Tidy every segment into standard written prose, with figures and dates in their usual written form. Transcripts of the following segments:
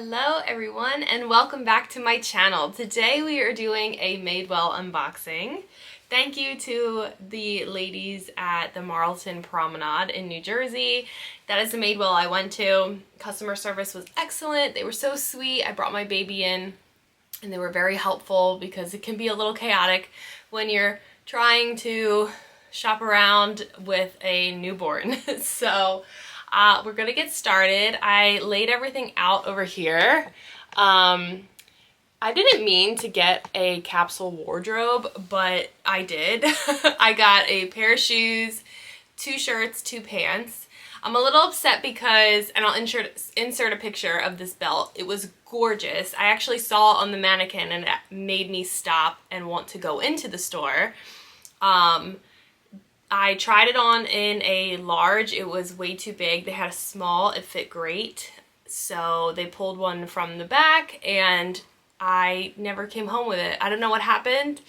Hello everyone and welcome back to my channel. Today we are doing a Madewell unboxing. Thank you to the ladies at the Marlton Promenade in New Jersey. That is the Madewell I went to. Customer service was excellent. They were so sweet. I brought my baby in and they were very helpful because it can be a little chaotic when you're trying to shop around with a newborn. So we're gonna get started. I laid everything out over here. I didn't mean to get a capsule wardrobe, but I did. I got a pair of shoes, 2 shirts, 2 pants. I'm a little upset because, and I'll insert a picture of this belt. It was gorgeous. I actually saw it on the mannequin and it made me stop and want to go into the store. I tried it on in a large. It was way too big. They had a small. It fit great. So they pulled one from the back and I never came home with it. I don't know what happened.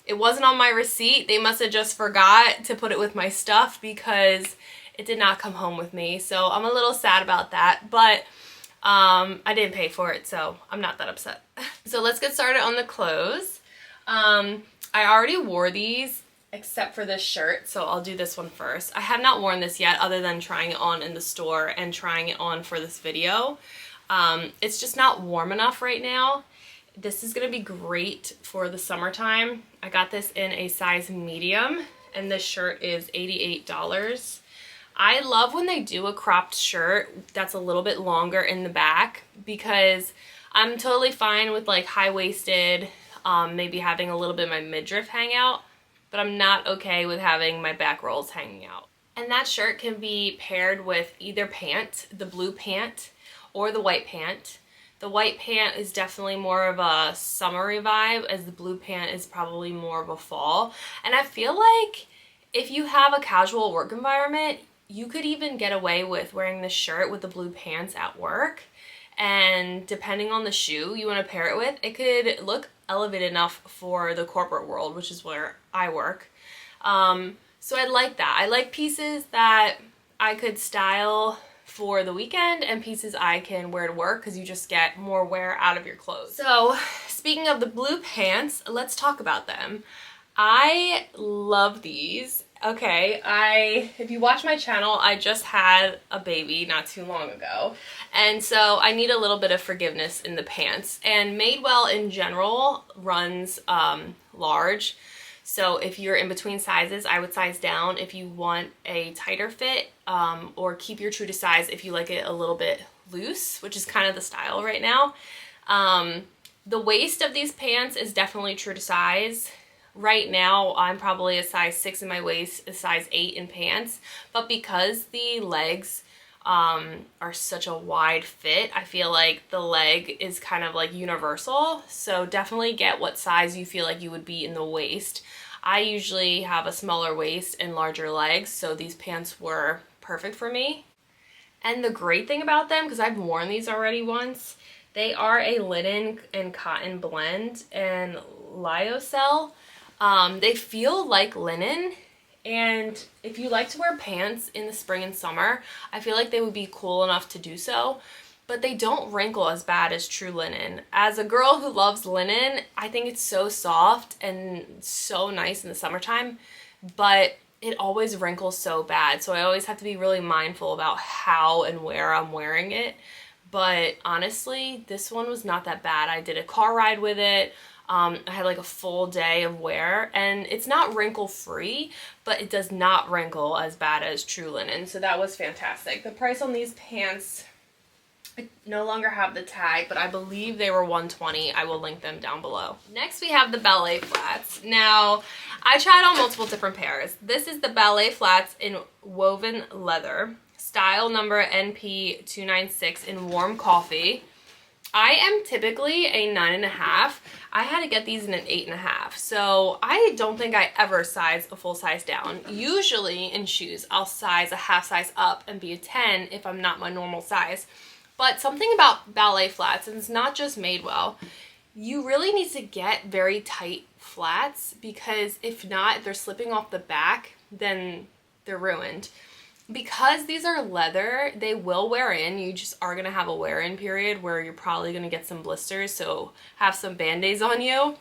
It wasn't on my receipt. They must have just forgot to put it with my stuff because it did not come home with me. So I'm a little sad about that, but I didn't pay for it, so I'm not that upset. So let's get started on the clothes. I already wore these except for this shirt, so I'll do this one first. I have not worn this yet other than trying it on in the store and trying it on for this video. It's just not warm enough right now. This is going to be great for the summertime. I got this in a size medium and this shirt is $88. I love when they do a cropped shirt that's a little bit longer in the back because I'm totally fine with like high-waisted, maybe having a little bit of my midriff hang out, but I'm not okay with having my back rolls hanging out. And that shirt can be paired with either pant, the blue pant or the white pant. The white pant is definitely more of a summery vibe as the blue pant is probably more of a fall. And I feel like if you have a casual work environment, you could even get away with wearing this shirt with the blue pants at work. And depending on the shoe you want to pair it with, it could look elevated enough for the corporate world, which is where I work. So I like that. I like pieces that I could style for the weekend and pieces I can wear to work because you just get more wear out of your clothes. So speaking of the blue pants, let's talk about them. I love these. Okay, if you watch my channel, I just had a baby not too long ago, and so I need a little bit of forgiveness in the pants. And Madewell in general runs large, so if you're in between sizes, I would size down if you want a tighter fit, or keep your true to size if you like it a little bit loose, which is kind of the style right now. The waist of these pants is definitely true to size. Right now, I'm probably a size 6 in my waist, a size 8 in pants, but because the legs are such a wide fit, I feel like the leg is kind of like universal, so definitely get what size you feel like you would be in the waist. I usually have a smaller waist and larger legs, so these pants were perfect for me. And the great thing about them, because I've worn these already once, they are a linen and cotton blend and lyocell. They feel like linen, and if you like to wear pants in the spring and summer, I feel like they would be cool enough to do so, but they don't wrinkle as bad as true linen. As a girl who loves linen, I think it's so soft and so nice in the summertime, but it always wrinkles so bad, so I always have to be really mindful about how and where I'm wearing it. But honestly, this one was not that bad. I did a car ride with it. I had like a full day of wear, and it's not wrinkle free, but it does not wrinkle as bad as true linen, so that was fantastic. The price on these pants, I no longer have the tag, but I believe they were $120. I will link them down below. Next we have the Ballet Flats. Now, I tried on multiple different pairs. This is the Ballet Flats in woven leather, style number NP296 in warm coffee. I am typically a 9.5. I had to get these in an 8.5. So I don't think I ever size a full size down. Usually in shoes, I'll size a half size up and be a 10 if I'm not my normal size. But something about Ballet Flats, and it's not just Madewell, you really need to get very tight flats because if not, if they're slipping off the back, then they're ruined. Because these are leather, they will wear in. You just are going to have a wear-in period where you're probably going to get some blisters, so have some band-aids on you.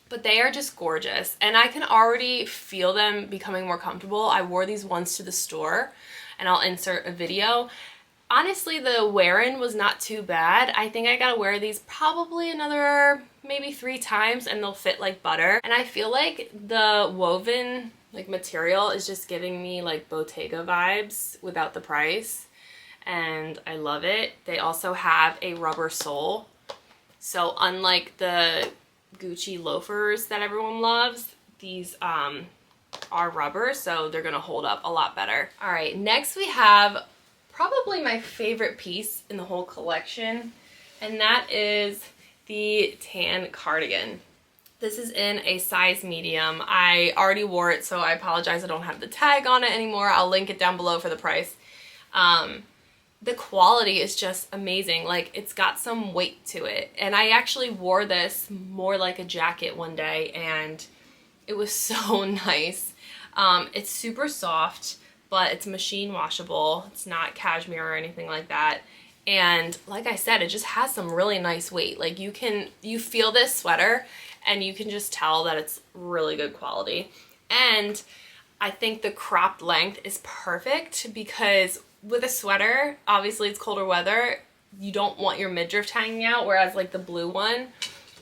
But they are just gorgeous, and I can already feel them becoming more comfortable. I wore these once to the store, and I'll insert a video. Honestly, the wear-in was not too bad. I think I gotta wear these probably another maybe 3 times, and they'll fit like butter. And I feel like the woven like material is just giving me like Bottega vibes without the price, and I love it. They also have a rubber sole, so unlike the Gucci loafers that everyone loves, these are rubber, so they're gonna hold up a lot better. All right, next we have probably my favorite piece in the whole collection, and that is the tan cardigan. This is in a size medium. I already wore it, so I apologize I don't have the tag on it anymore. I'll link it down below for the price. The quality is just amazing. Like, it's got some weight to it. And I actually wore this more like a jacket one day, and it was so nice. It's super soft, but it's machine washable. It's not cashmere or anything like that. And like I said, it just has some really nice weight. Like, you feel this sweater and you can just tell that it's really good quality. And I think the cropped length is perfect because with a sweater, obviously it's colder weather, you don't want your midriff hanging out, whereas like the blue one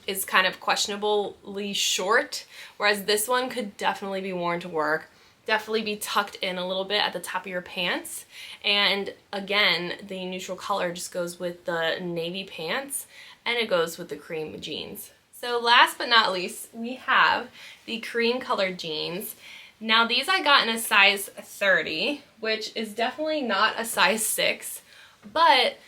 is kind of questionably short, whereas this one could definitely be worn to work, definitely be tucked in a little bit at the top of your pants. And again, the neutral color just goes with the navy pants, and it goes with the cream jeans. So last but not least, we have the cream colored jeans. Now these I got in a size 30, which is definitely not a size 6, but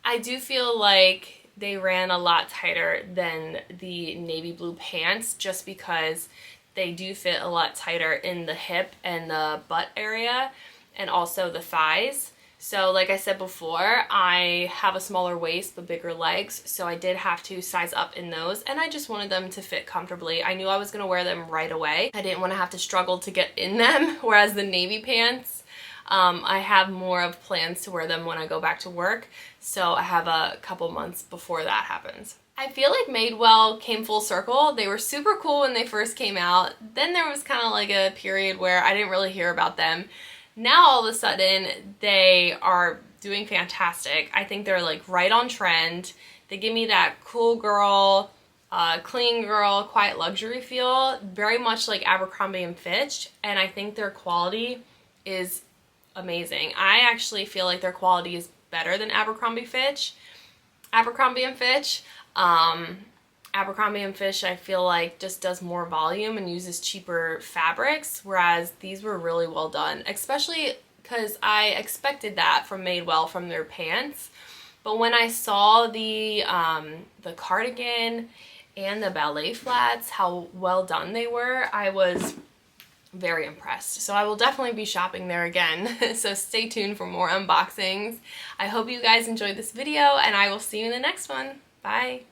I do feel like they ran a lot tighter than the navy blue pants just because they do fit a lot tighter in the hip and the butt area and also the thighs. So like I said before, I have a smaller waist but bigger legs, so I did have to size up in those, and I just wanted them to fit comfortably. I knew I was going to wear them right away. I didn't want to have to struggle to get in them, whereas the navy pants, I have more of plans to wear them when I go back to work, so I have a couple months before that happens. I feel like Madewell came full circle. They were super cool when they first came out. Then there was kind of like a period where I didn't really hear about them. Now all of a sudden they are doing fantastic. I think they're like right on trend. They give me that cool girl, clean girl, quiet luxury feel, very much like Abercrombie and Fitch, and I think their quality is amazing. I actually feel like their quality is better than Abercrombie and Fitch. Abercrombie and Fitch, I feel like, just does more volume and uses cheaper fabrics, whereas these were really well done, especially because I expected that from Madewell from their pants. But when I saw the cardigan and the ballet flats, how well done they were, I was very impressed. So I will definitely be shopping there again. So stay tuned for more unboxings. I hope you guys enjoyed this video, and I will see you in the next one. Bye!